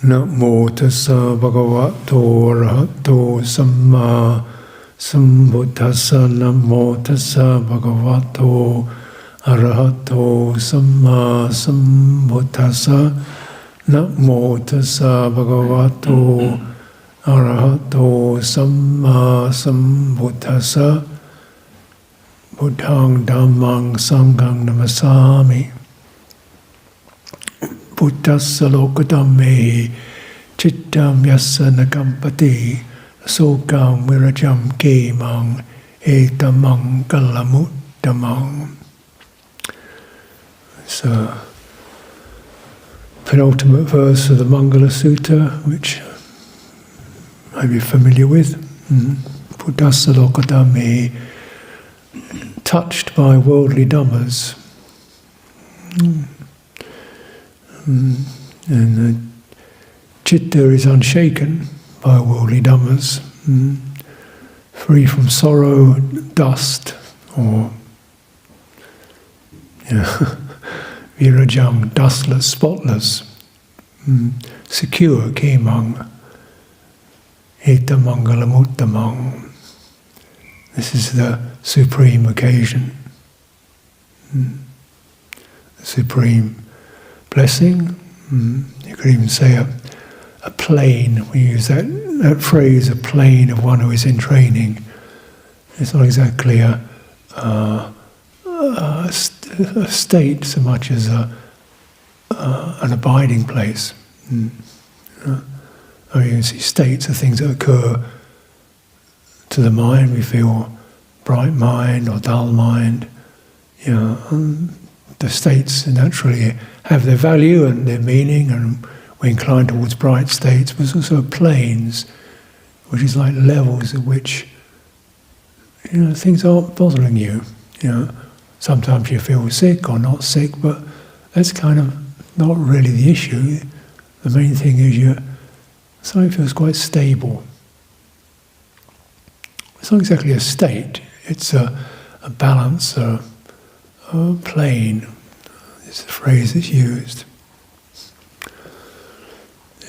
Namo tassa bhagavato arahato samma sambuddhassa. Namo tassa bhagavato arahato samma sambuddhassa. Namo tassa bhagavato arahato samma sambuddhassa. Buddhang dhammang sanghang namasami. Buddhassa lokadhammehi chittam yassa nakampati sokam virajam kemang etamang kalamuttamang. It's a penultimate verse of the Mangala Sutta, which you may be familiar with. Buddhassa lokadhammehi, touched by worldly dhammas. And the chitta is unshaken by worldly dhammas, free from sorrow, dust, or virajam, dustless, spotless, secure, kemang, etamangalamuttamang. This is the supreme occasion, the supreme blessing. You could even say a plane. We use that phrase, a plane of one who is in training. It's not exactly a state so much as an abiding place. You can see states are things that occur to the mind. We feel bright mind or dull mind. The states naturally have their value and their meaning, and we incline towards bright states, but there's also planes, which is like levels at which things aren't bothering you. Sometimes you feel sick or not sick, but that's kind of not really the issue. The main thing is something feels quite stable. It's not exactly a state, it's a balance, a plane is the phrase that's used.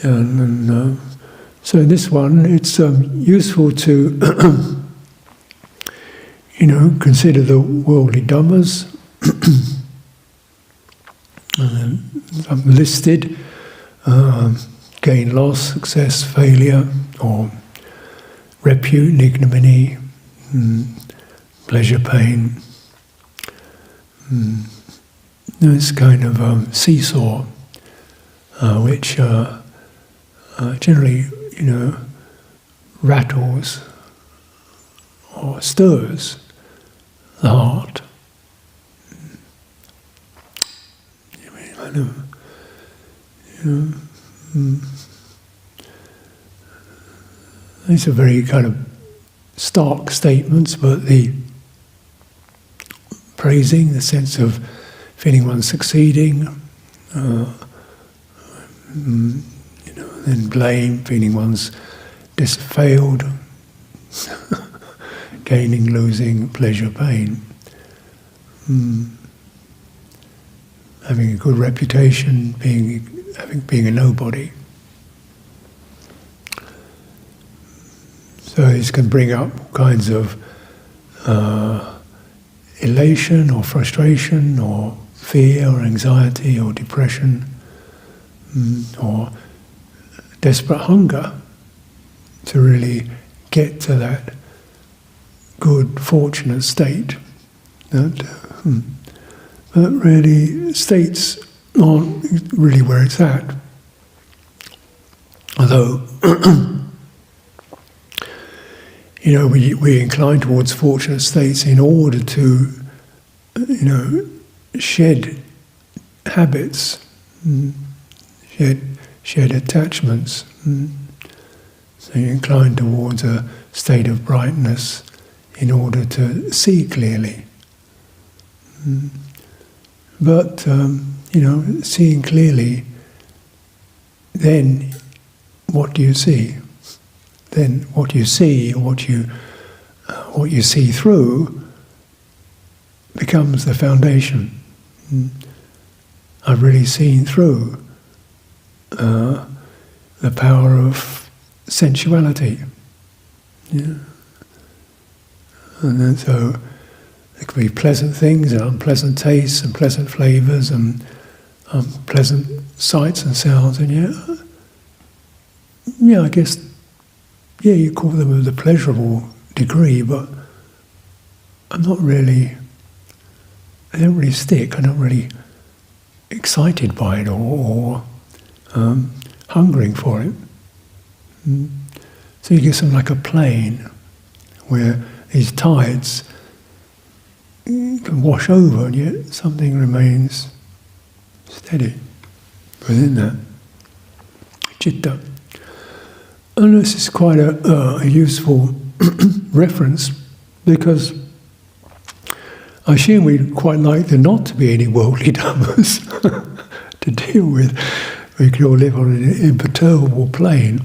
And so in this one, it's useful to consider the worldly dhammas listed: gain, loss, success, failure, or repute and ignominy, pleasure, pain. This kind of seesaw, which generally, rattles or stirs the heart. These are very kind of stark statements, but the praising, the sense of feeling one's succeeding, then blame, feeling one's failed, gaining, losing, pleasure, pain, having a good reputation, being a nobody. So this can bring up all kinds of elation or frustration or fear or anxiety or depression, or desperate hunger to really get to that good, fortunate state. But really, states aren't really where it's at. Although, we incline towards fortunate states in order to, shed habits, shed attachments. So you incline towards a state of brightness in order to see clearly. But, seeing clearly, then what do you see? Then what you see, what you see through, becomes the foundation. I've really seen through the power of sensuality. Yeah. And then so there can be pleasant things and unpleasant tastes and pleasant flavours and unpleasant sights and sounds, and I guess, you call them with a pleasurable degree, but they don't really stick. I'm not really excited by it or hungering for it. So you get something like a plane where these tides can wash over, and yet something remains steady within that citta. And this is quite a useful reference, because I assume we'd quite like there not to be any worldly dhammas to deal with. We could all live on an imperturbable plane.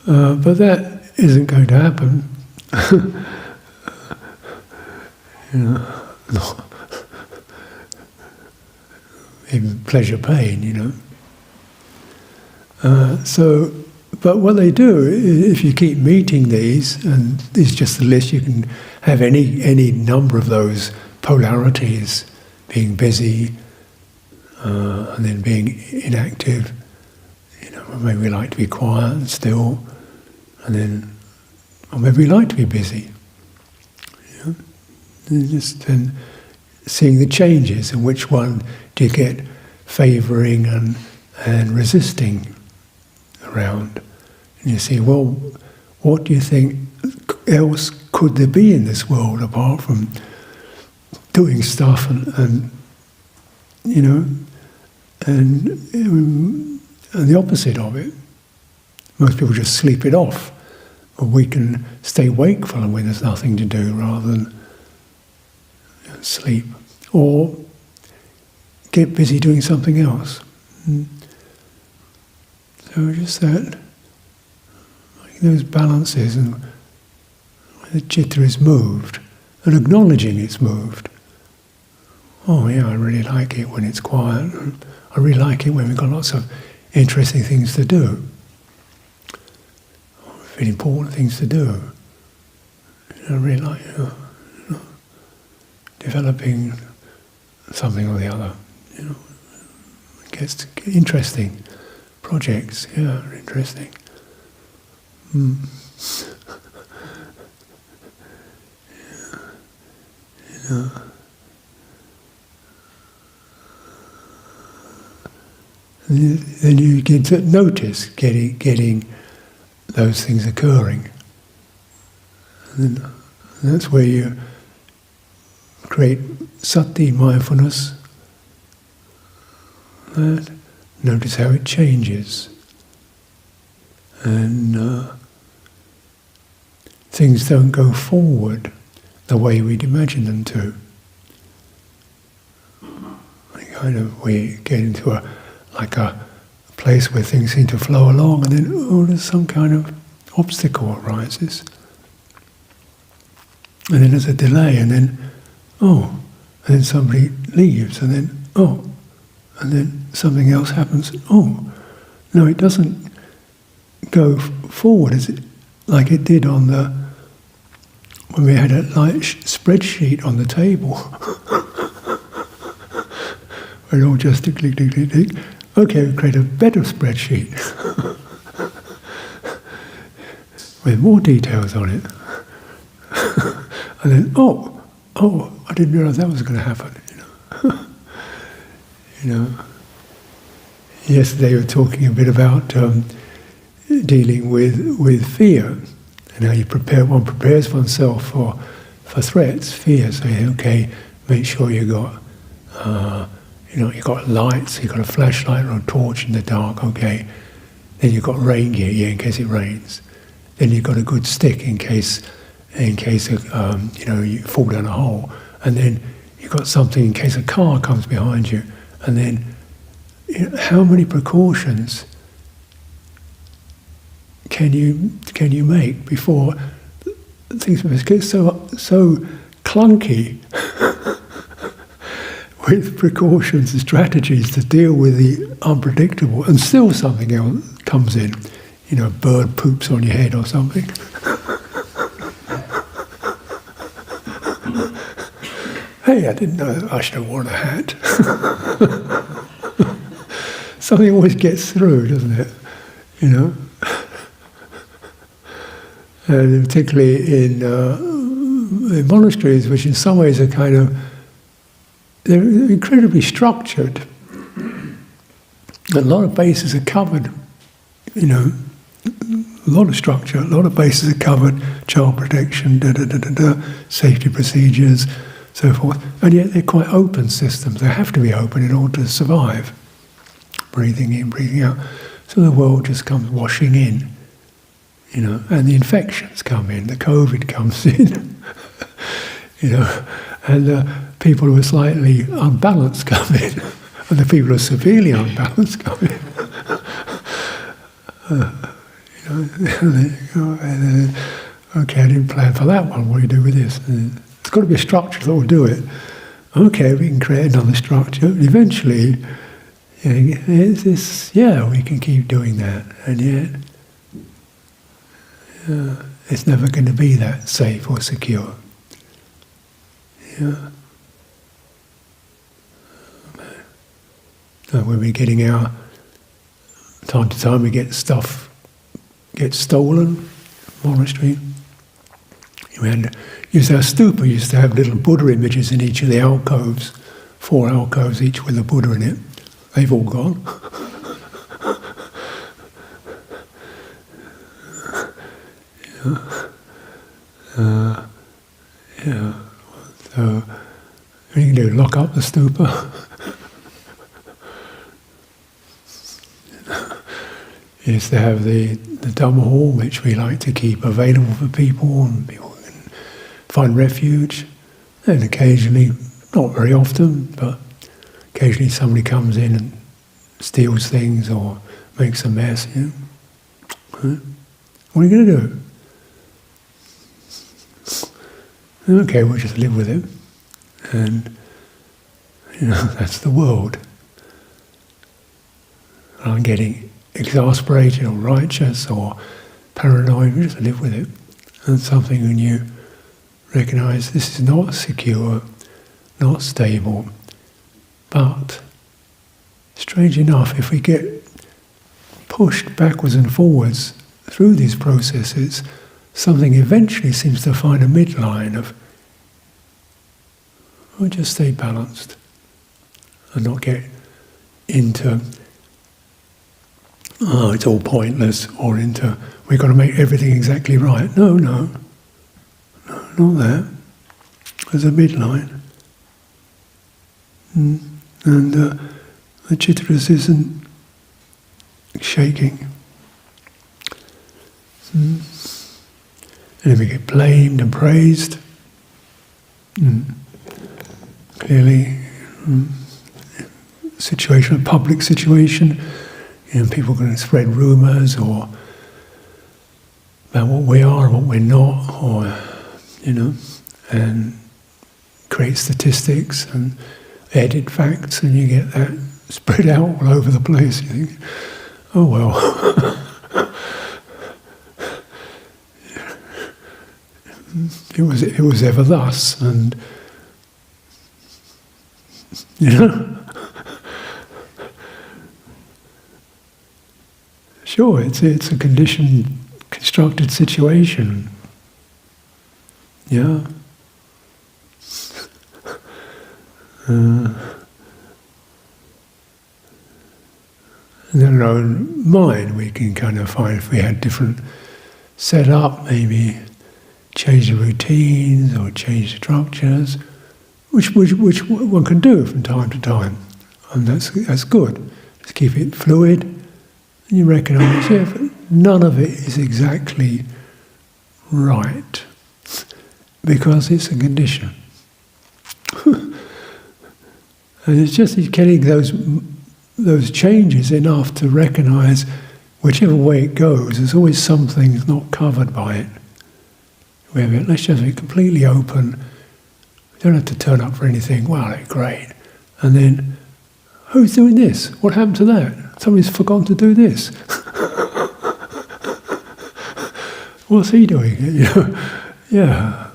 But that isn't going to happen. Even pleasure, pain, But what they do, if you keep meeting these, and this is just the list, you can have any number of those polarities, being busy, and then being inactive. Maybe we like to be quiet and still, or maybe we like to be busy. And just then seeing the changes, and which one do you get favouring and resisting around. And you see, well, what do you think else could there be in this world apart from doing stuff and the opposite of it? Most people just sleep it off, but we can stay wakeful when there's nothing to do rather than sleep, or get busy doing something else. So just that, those balances, and the citta is moved, and acknowledging it's moved. Oh yeah, I really like it when it's quiet. I really like it when we've got lots of interesting things to do. Really important things to do. I really like developing something or the other. It gets interesting projects. Yeah, interesting. Then you get to notice getting those things occurring. And that's where you create sati, mindfulness, and notice how it changes. And things don't go forward the way we'd imagine them to. We get into a place where things seem to flow along, and then there's some kind of obstacle arises. And then there's a delay, and then somebody leaves, and then and then something else happens. No, it doesn't go forward like it did when we had a spreadsheet on the table. We're all just tick, tick, tick, tick, tick. Okay, we create a better spreadsheet with more details on it. And then, I didn't realise that was going to happen. Yesterday we were talking a bit about dealing with fear, and how one prepares oneself for threats, fear. So make sure you got you've got lights, you've got a flashlight or a torch in the dark, okay. Then you've got rain gear, in case it rains. Then you've got a good stick in case you fall down a hole. And then you've got something in case a car comes behind you. And then, how many precautions can you make before things get so clunky? with precautions and strategies to deal with the unpredictable, and still something else comes in. You know, a bird poops on your head or something. Hey, I didn't know I should have worn a hat. Something always gets through, doesn't it? You know? And particularly in monasteries, which in some ways are kind of, they're incredibly structured. A lot of bases are covered, you know, a lot of structure, a lot of bases are covered, child protection, safety procedures, so forth. And yet they're quite open systems. They have to be open in order to survive. Breathing in, breathing out. So the world just comes washing in, you know, and the infections come in, the COVID comes in, you know, and the people who are slightly unbalanced come in, and the people who are severely unbalanced come in. You know, and then, okay, I didn't plan for that one, what do you do with this? And it's got to be a structure that will do it. Okay, we can create another structure, and eventually, it's this, we can keep doing that, and yet it's never going to be that safe or secure. Yeah. So when we're getting our, time to time we get stuff gets stolen, monastery. We had used our stupa, used to have little Buddha images in each of the alcoves, 4 alcoves each with a Buddha in it. They've all gone. So, what you can do, lock up the stupa. Is to have the Dhamma hall, which we like to keep available for people, and people can find refuge. And occasionally, not very often, but occasionally somebody comes in and steals things or makes a mess. You know? What are you going to do? Okay, we'll just live with it. And, you know, that's the world. I'm getting exasperated or righteous or paranoid, we just live with it. And something when you recognise this is not secure, not stable, but strange enough, if we get pushed backwards and forwards through these processes, something eventually seems to find a midline of, we'll just stay balanced and not get into it's all pointless, or into, we've got to make everything exactly right. No, not that. There's a midline. And the Chithurst isn't shaking. And if we get blamed and praised, clearly, situation, a public situation, and people are going to spread rumours or about what we are and what we're not, or, you know, and create statistics and edit facts, and you get that spread out all over the place. You think, oh well. It was ever thus, and, you know. Sure, it's a conditioned, constructed situation. Yeah. And in our own mind, we can kind of find, if we had different setup, maybe change the routines or change the structures, which one can do from time to time, and that's good. Just keep it fluid. And you recognise, but none of it is exactly right, because it's a condition. And it's just getting those changes enough to recognise, whichever way it goes, there's always something not covered by it. Let's just be completely open. We don't have to turn up for anything. Wow, great. And then, who's doing this? What happened to that? Somebody's forgotten to do this. What's he doing? Yeah.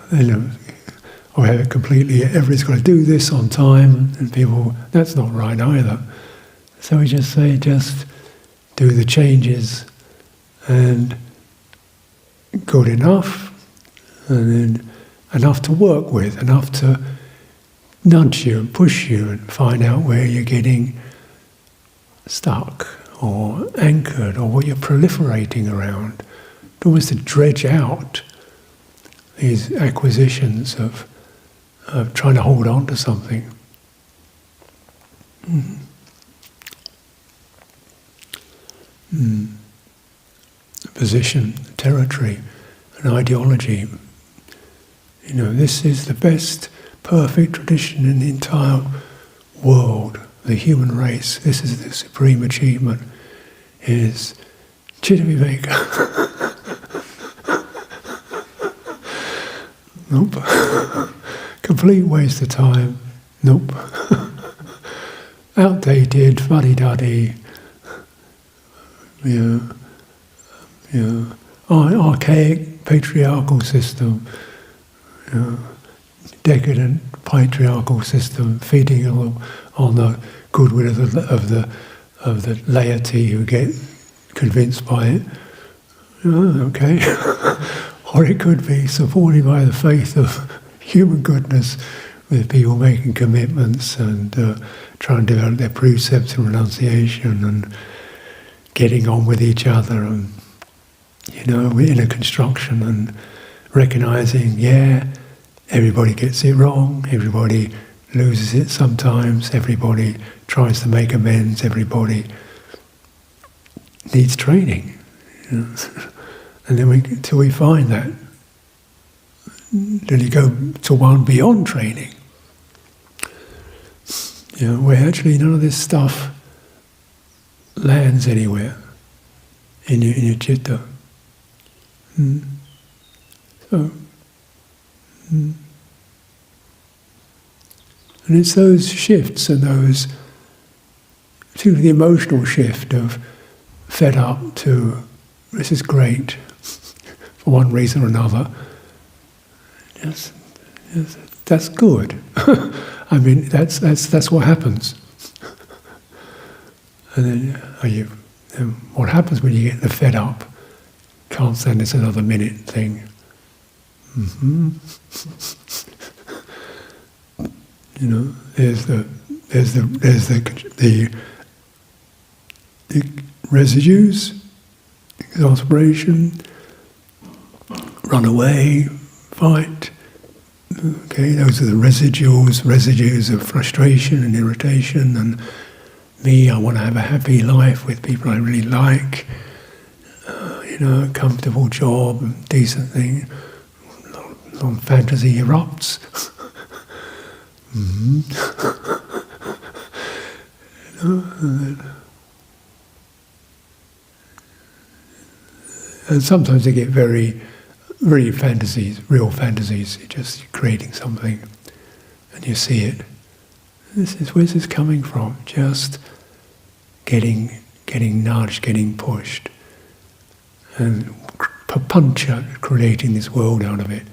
Or have it completely, everybody's got to do this on time, and people, that's not right either. So we just say, just do the changes, and good enough, and then enough to work with, enough to nudge you and push you and find out where you're getting stuck or anchored or what you're proliferating around. Almost to dredge out these acquisitions of trying to hold on to something. A position, a territory, an ideology. This is the best, perfect tradition in the entire world, the human race. This is the supreme achievement, is Cittaviveka. Nope. Complete waste of time. Nope. Outdated, fuddy-duddy. Archaic patriarchal system. Decadent patriarchal system, feeding on the goodwill of the laity who get convinced by it. Okay. Or it could be supported by the faith of human goodness, with people making commitments and trying to develop their precepts and renunciation and getting on with each other, and in a construction and recognizing, everybody gets it wrong, everybody loses it sometimes, everybody tries to make amends, everybody needs training. And then until we find that, then you go to one beyond training. Where actually none of this stuff lands anywhere in your citta. And it's those shifts and those, particularly the emotional shift of fed up to, this is great, for one reason or another. Yes, that's good. I mean, that's what happens. And then what happens when you get the fed up? Can't stand this another minute thing. There's the residues, exasperation, run away, fight. Okay, those are the residues of frustration and irritation, and me, I want to have a happy life with people I really like, a comfortable job, decent thing. Long fantasy erupts. And sometimes they get very, very real fantasies. You're just creating something, and you see it. Where's this coming from? Just getting nudged, getting pushed, and papancha, creating this world out of it.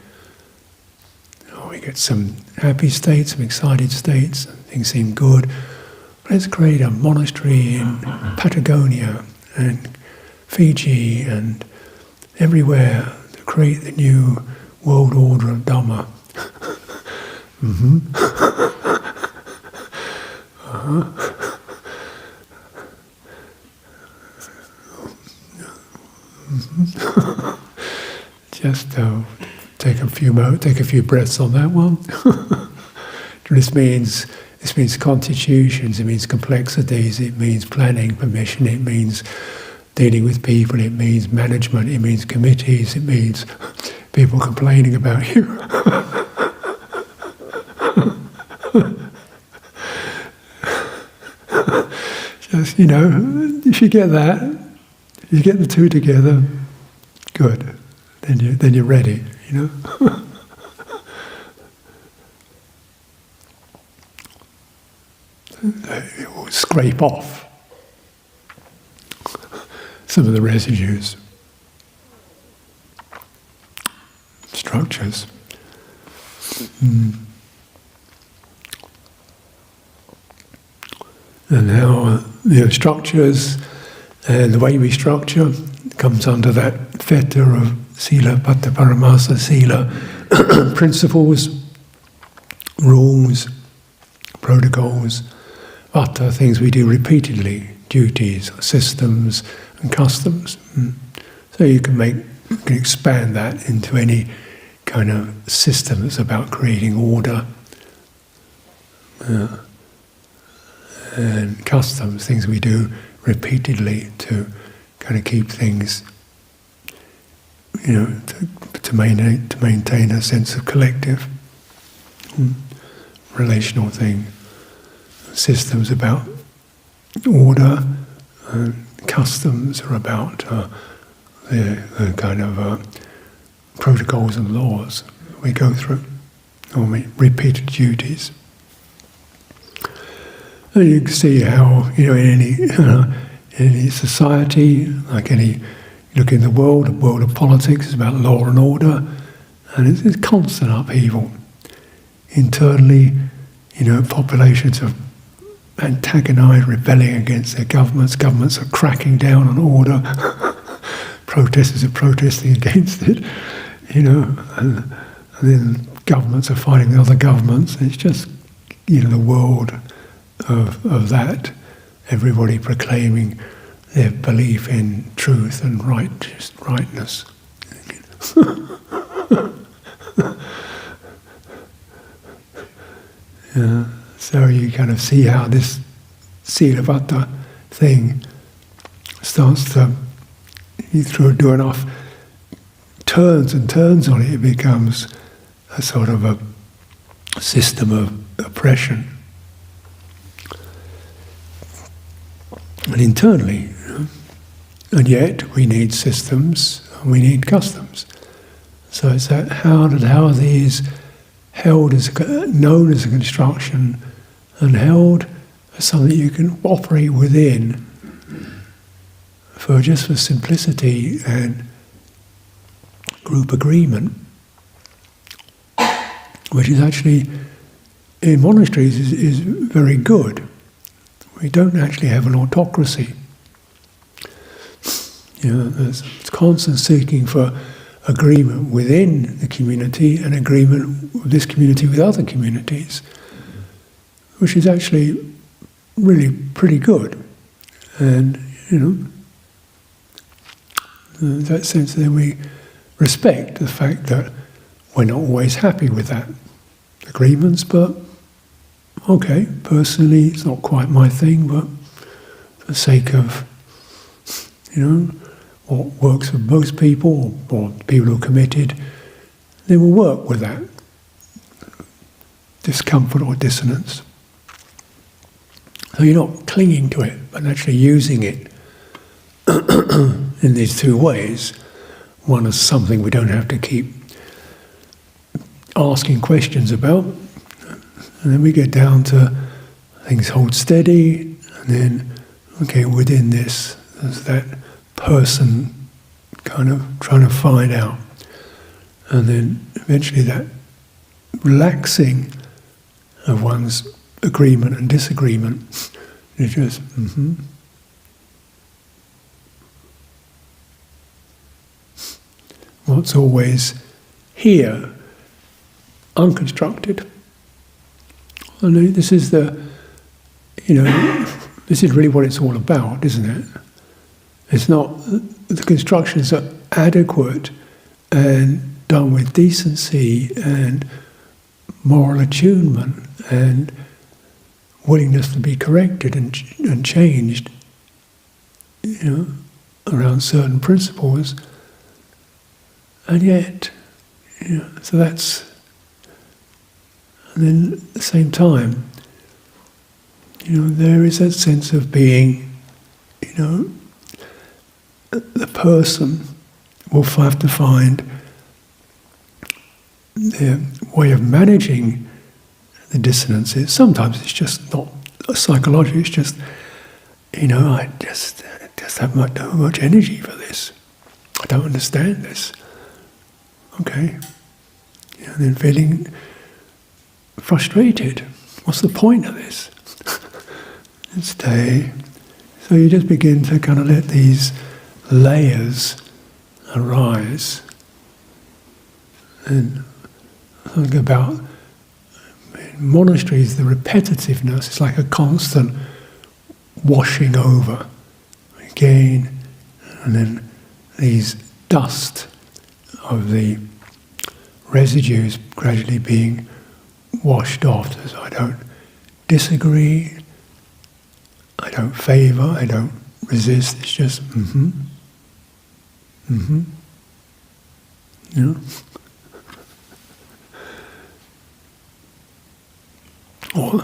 We get some happy states, some excited states, things seem good. Let's create a monastery in Patagonia and Fiji and everywhere to create the new world order of Dhamma. Just take a few breaths on that one. This means constitutions, it means complexities, it means planning, permission, it means dealing with people, it means management, it means committees, it means people complaining about you. Just, if you get that, if you get the two together, good. Then you're ready, it will scrape off some of the residues, structures. And how structures and the way we structure comes under that fetter of sila, patta paramasa sila, principles, rules, protocols, vata, things we do repeatedly, duties, systems and customs. So you can expand that into any kind of system that's about creating order. And customs, things we do repeatedly to kind of keep things, to maintain a sense of collective, relational thing. Systems about order, customs are about the kind of protocols and laws we go through, or repeated duties. And you can see how, in any society, like look in the world of politics, is about law and order, and it's constant upheaval. Internally, populations are antagonised, rebelling against their governments. Governments are cracking down on order. Protesters are protesting against it, and then governments are fighting with other governments. It's just, the world of that, everybody proclaiming their belief in truth and rightness. So you kind of see how this Cittaviveka thing starts to, you do enough turns and turns on it, it becomes a sort of a system of oppression. And internally, and yet we need systems, and we need customs. So it's that how are these held as known as a construction and held as something you can operate within for simplicity and group agreement, which is actually in monasteries is very good. We don't actually have an autocracy. There's constant seeking for agreement within the community and agreement with this community with other communities, which is actually really pretty good. And, in that sense, then we respect the fact that we're not always happy with that agreements, but okay, personally, it's not quite my thing, but for the sake of, what works for most people, or people who are committed, they will work with that discomfort or dissonance. So you're not clinging to it, but actually using it in these two ways. One is something we don't have to keep asking questions about, and then we get down to things hold steady, and then, okay, within this, there's that person kind of trying to find out. And then eventually that relaxing of one's agreement and disagreement is just, What's always here, unconstructed. And this is this is really what it's all about, isn't it? It's not, the constructions are adequate and done with decency and moral attunement and willingness to be corrected and changed, around certain principles. And yet, so that's, and then at the same time, there is that sense of being, the person will have to find their way of managing the dissonances. Sometimes it's just not psychologically, it's just, I just have too much energy for this. I don't understand this. Okay. And then feeling frustrated. What's the point of this? And stay. So you just begin to kind of let these layers arise. And something about monasteries, the repetitiveness is like a constant washing over again, and then these dust of the residues gradually being washed off. So I don't disagree, I don't favour, I don't resist, it's just Or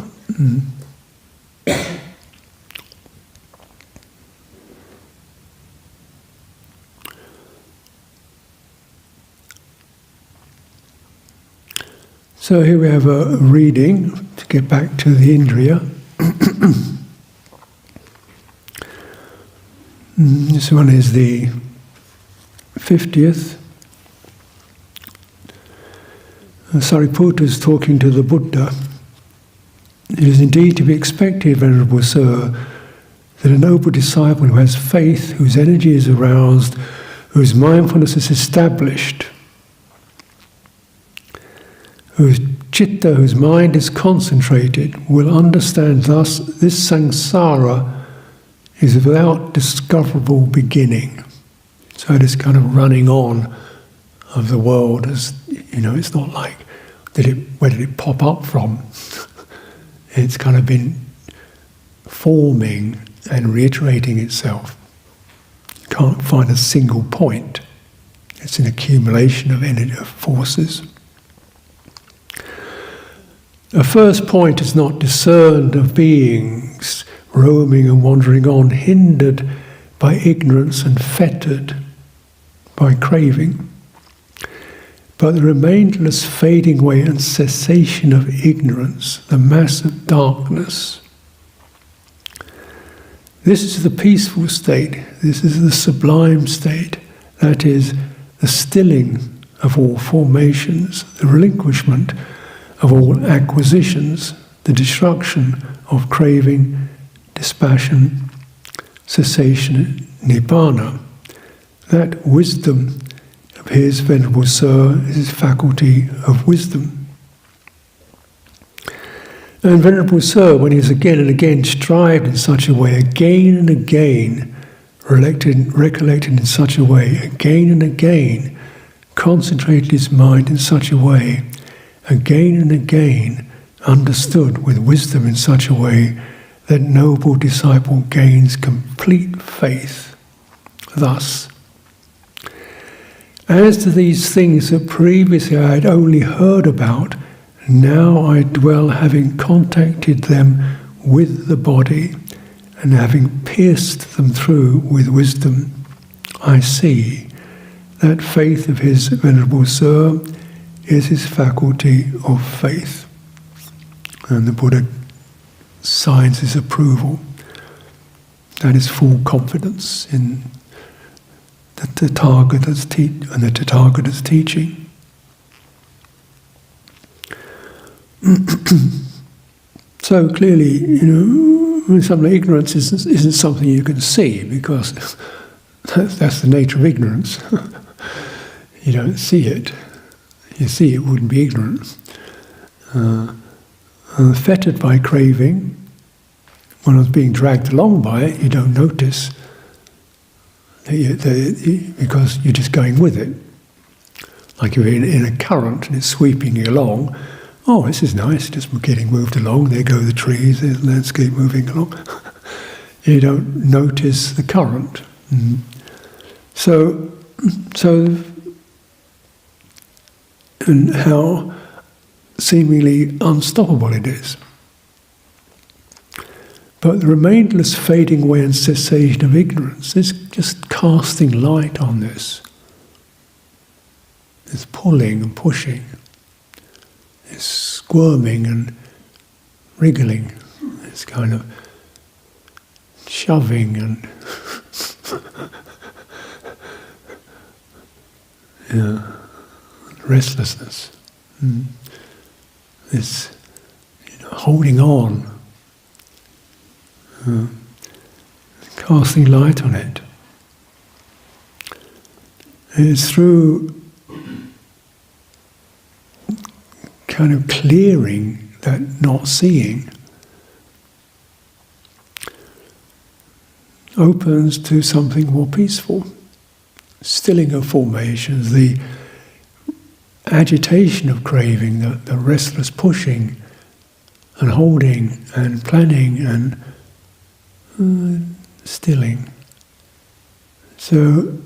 So here we have a reading to get back to the Indriya. This one is the 50th. Sariputta is talking to the Buddha. It is indeed to be expected, Venerable Sir, that a noble disciple who has faith, whose energy is aroused, whose mindfulness is established, whose citta, whose mind is concentrated, will understand thus this samsara is without discoverable beginning. So this kind of running on of the world, as it's not like where did it pop up from? It's kind of been forming and reiterating itself. You can't find a single point. It's an accumulation of energy, of forces. A first point is not discerned of beings roaming and wandering on, hindered by ignorance and fettered by craving. But the remainless fading away and cessation of ignorance, the mass of darkness. This is the peaceful state, this is the sublime state, that is, the stilling of all formations, the relinquishment of all acquisitions, the destruction of craving, dispassion, cessation, nibbana. That wisdom of his, Venerable Sir, is his faculty of wisdom. And Venerable Sir, when he has again and again strived in such a way, again and again, recollected in such a way, again and again, concentrated his mind in such a way, again and again, understood with wisdom in such a way that noble disciple gains complete faith. Thus, as to these things that previously I had only heard about, now I dwell, having contacted them with the body and having pierced them through with wisdom, I see that faith of his, Venerable Sir, is his faculty of faith. And the Buddha signs his approval. That is full confidence in the Tathagata's teaching. So clearly, some ignorance isn't something you can see, because that's the nature of ignorance. You don't see it. You see, it wouldn't be ignorance. Fettered by craving, when I was being dragged along by it, you don't notice because you're just going with it. Like you're in a current and it's sweeping you along. Oh, this is nice, just getting moved along. There go the trees, there's the landscape moving along. You don't notice the current. So, and how seemingly unstoppable it is. But the remainless fading away and cessation of ignorance is just casting light on this. It's pulling and pushing. It's squirming and wriggling. this kind of shoving and restlessness. This holding on, casting light on it. And it's through kind of clearing that not seeing opens to something more peaceful. Stilling of formations, the agitation of craving, the restless pushing and holding and planning and stilling. So,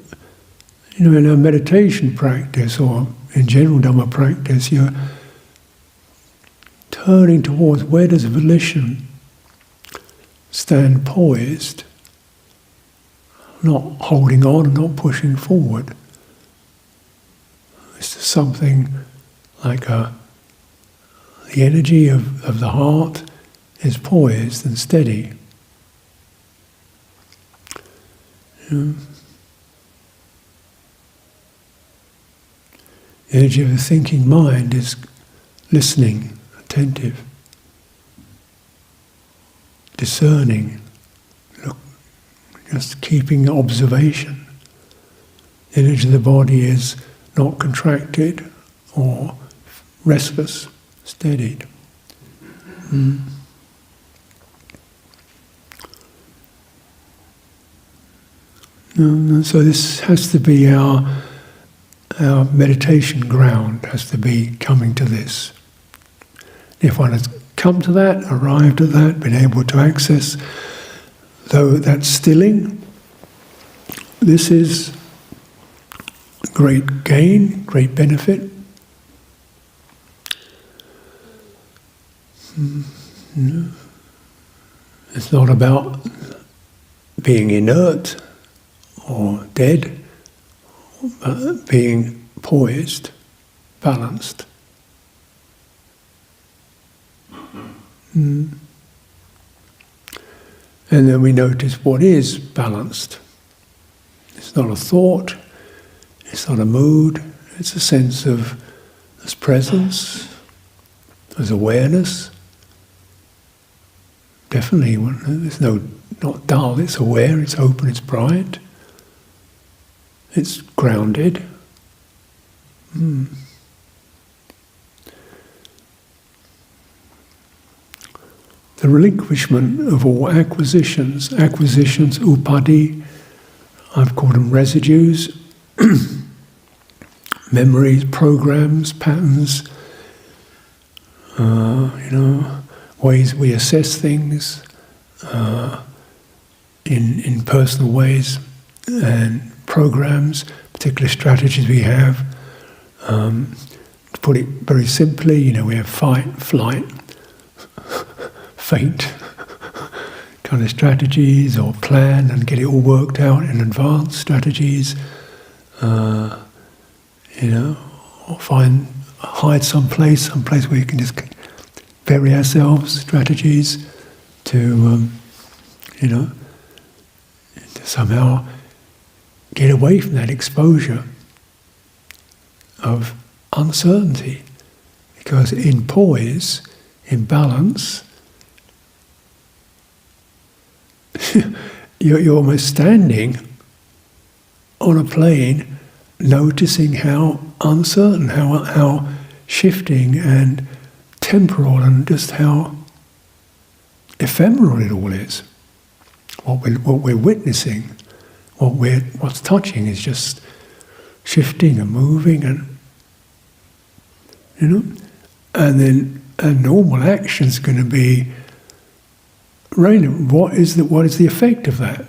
in our meditation practice or in general Dhamma practice, you're turning towards where does volition stand poised, not holding on and not pushing forward. It's just something like the energy of the heart is poised and steady. The energy of the thinking mind is listening, attentive, discerning, just keeping observation. The energy of the body is not contracted or restless, steadied. So this has to be our meditation ground, has to be coming to this. If one has come to that, arrived at that, been able to access, though that stilling, this is great gain, great benefit. It's not about being inert or dead, but being poised, balanced. And then we notice what is balanced. It's not a thought, it's not a mood, it's a sense of there's presence, there's awareness. Definitely, there's not dull, it's aware, it's open, it's bright, it's grounded. The relinquishment of all acquisitions, upadi, I've called them residues, memories, programs, patterns, ways we assess things in personal ways and programs, particular strategies we have. To put it very simply, we have fight, flight, faint kind of strategies, or plan and get it all worked out in advance strategies, or hide someplace where you can just bury ourselves, strategies to somehow get away from that exposure of uncertainty. Because in poise, in balance, you're almost standing on a plane, noticing how uncertain, how shifting and temporal, and just how ephemeral it all is. What we're witnessing, what's touching is just shifting and moving, and and then a normal action is going to be really what is the effect of that?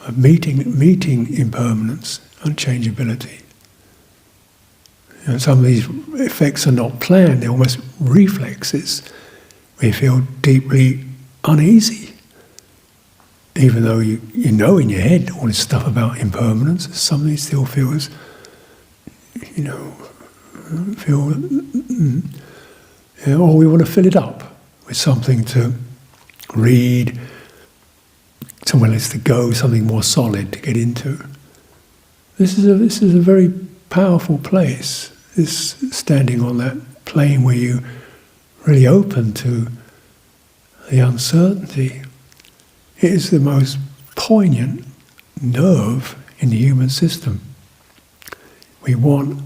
Of meeting impermanence, unchangeability. Some of these effects are not planned; they're almost reflexes. We feel deeply uneasy, even though you know in your head all this stuff about impermanence. Something still feels, or we want to fill it up with something to read, somewhere else to go, something more solid to get into. This is a very powerful place, this standing on that plane where you really open to the uncertainty. It is the most poignant nerve in the human system. We want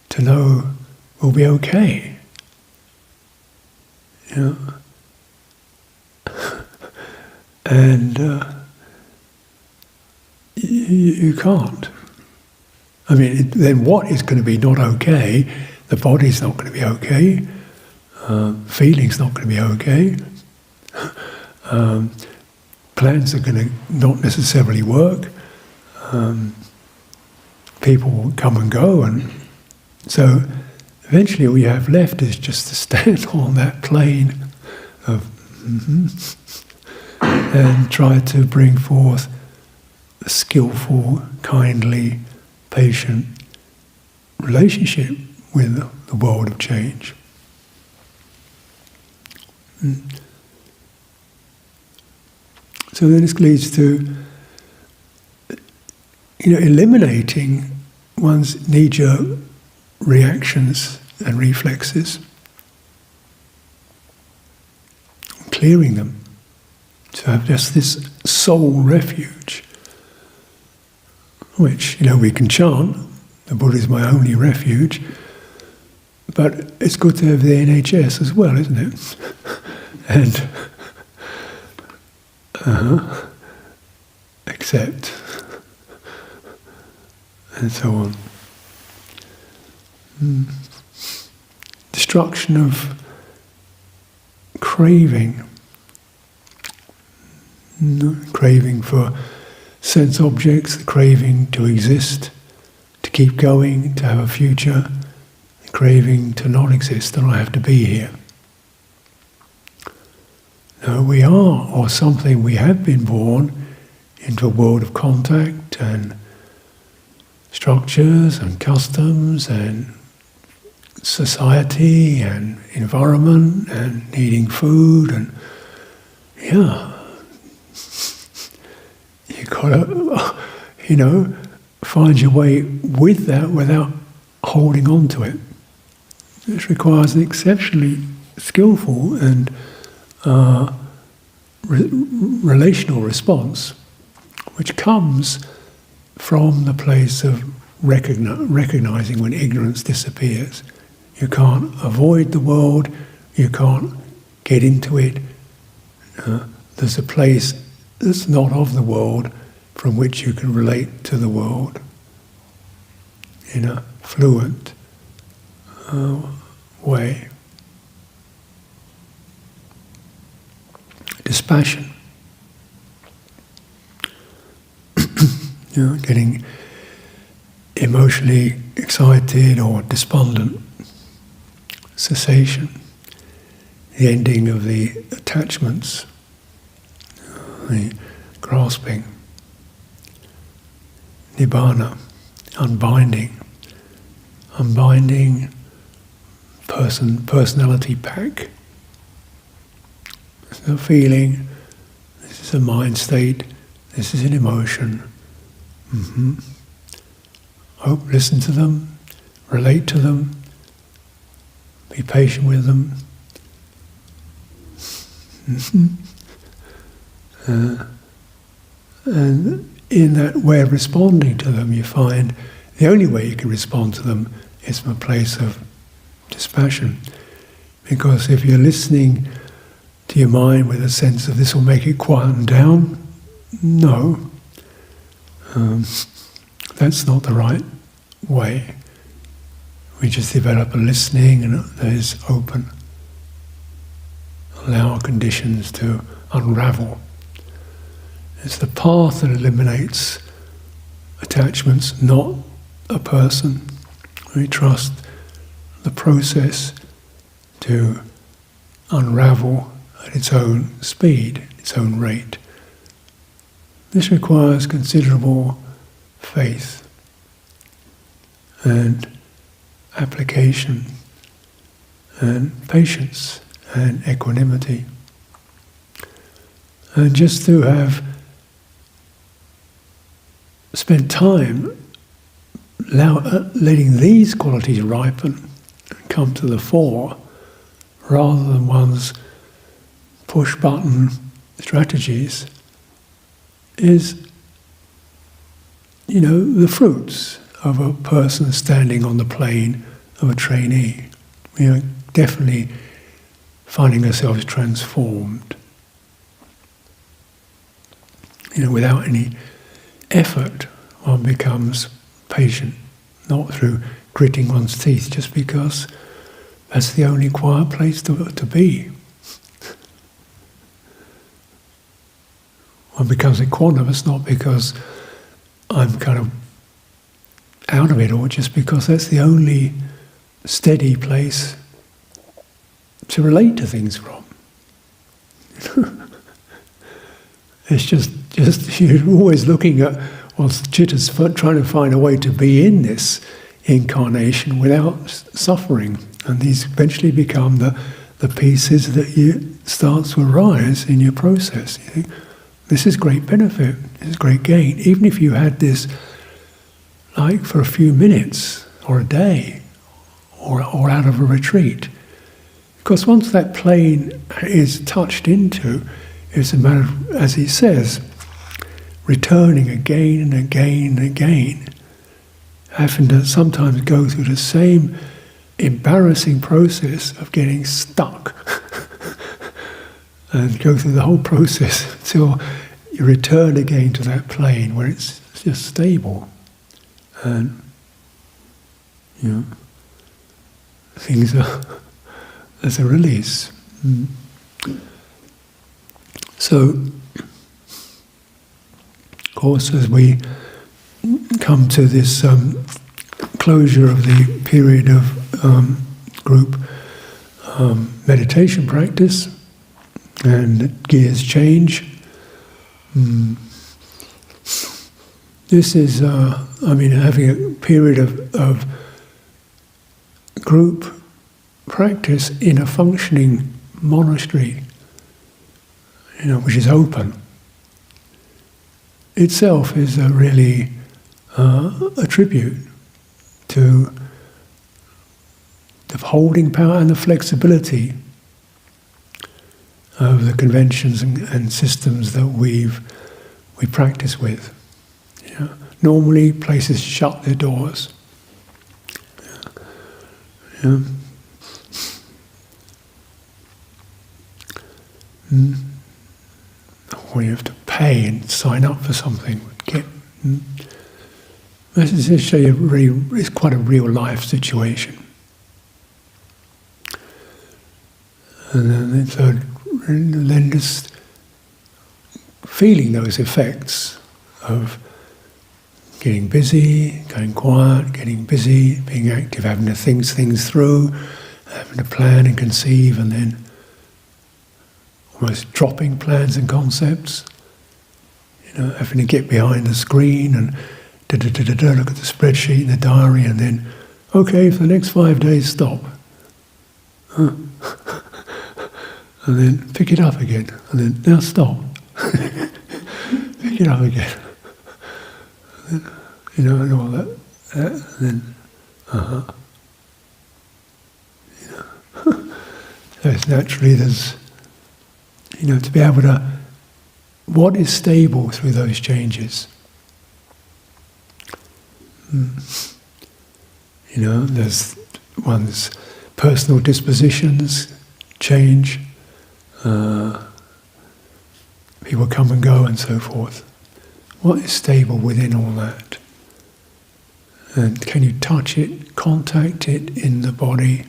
to know we'll be okay. You know? And you can't. I mean, then what is going to be not okay? The body's not going to be okay. Feeling's not going to be okay. Plans are going to not necessarily work. People will come and go, and so eventually all you have left is just to stand on that plane of and try to bring forth a skillful, kindly, patient relationship with the world of change. So then this leads to, eliminating one's knee-jerk reactions and reflexes, clearing them, to have just this soul refuge, which, we can chant, the Buddha is my only refuge, but it's good to have the NHS as well, isn't it? And accept, and so on. Destruction of craving. Craving for sense objects, the craving to exist, to keep going, to have a future, the craving to not exist, and I have to be here. No, we are, or something, we have been born into a world of contact and structures and customs and society and environment and needing food, and you've got to, find your way with that without holding on to it. This requires an exceptionally skillful and relational response, which comes from the place of recognizing when ignorance disappears. You can't avoid the world, you can't get into it. There's a place that's not of the world from which you can relate to the world in a fluent way. Dispassion. Getting emotionally excited or despondent. Cessation. The ending of the attachments. The grasping. Nibbana. Unbinding. Unbinding personality pack. There's no feeling, this is a mind state, this is an emotion. Listen to them, relate to them, be patient with them. And in that way of responding to them, you find the only way you can respond to them is from a place of dispassion. Because if you're listening to your mind with a sense of this will make it quieten down, no. That's not the right way. We just develop a listening and that is open. Allow our conditions to unravel. It's the path that eliminates attachments, not a person. We trust the process to unravel at its own speed, its own rate. This requires considerable faith and application and patience and equanimity. And just to have spent time letting these qualities ripen and come to the fore, rather than one's push-button strategies, is, the fruits of a person standing on the plane of a trainee. We are definitely finding ourselves transformed. Without any effort, one becomes patient, not through gritting one's teeth, just because that's the only quiet place to be. One becomes equanimous not because I'm kind of out of it, or just because that's the only steady place to relate to things from. It's just you're always looking at, Chithurst trying to find a way to be in this incarnation without suffering, and these eventually become the pieces that you start to arise in your process. You think, this is great benefit, this is great gain, even if you had this like for a few minutes or a day or out of a retreat. Because once that plane is touched into, it's a matter of, as he says, returning again and again and again, having to sometimes go through the same embarrassing process of getting stuck and go through the whole process until you return again to that plane where it's just stable and things are as a release. So, of course, as we come to this closure of the period of group meditation practice, and gears change, this is, having a period of group practice in a functioning monastery, which is open, itself is a really a tribute to the holding power and the flexibility of the conventions and systems that we practice with. Normally, places shut their doors. Or you have to pay and sign up for something. This is actually it's quite a real life situation. And then just feeling those effects of getting busy, going quiet, getting busy, being active, having to think things through, having to plan and conceive, and then almost dropping plans and concepts, having to get behind the screen and look at the spreadsheet and the diary, and then, okay, for the next 5 days, stop. And then pick it up again, and then, now stop. Pick it up again. And then, and all that. And then, So it's naturally there's, to be able to, what is stable through those changes? There's one's personal dispositions change, people come and go and so forth. What is stable within all that? And can you touch it, contact it in the body,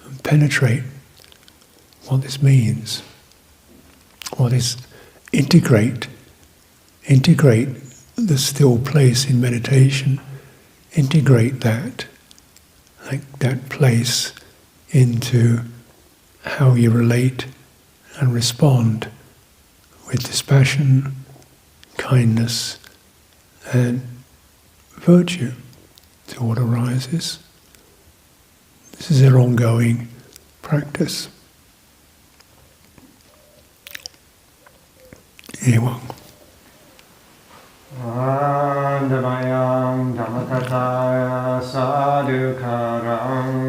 and penetrate what this means? What is integrate the still place in meditation, integrate that, like that place, into how you relate and respond with dispassion, kindness, and virtue to what arises. This is an ongoing practice. Ewang. Andamayam Dhammakataya Sadhukaram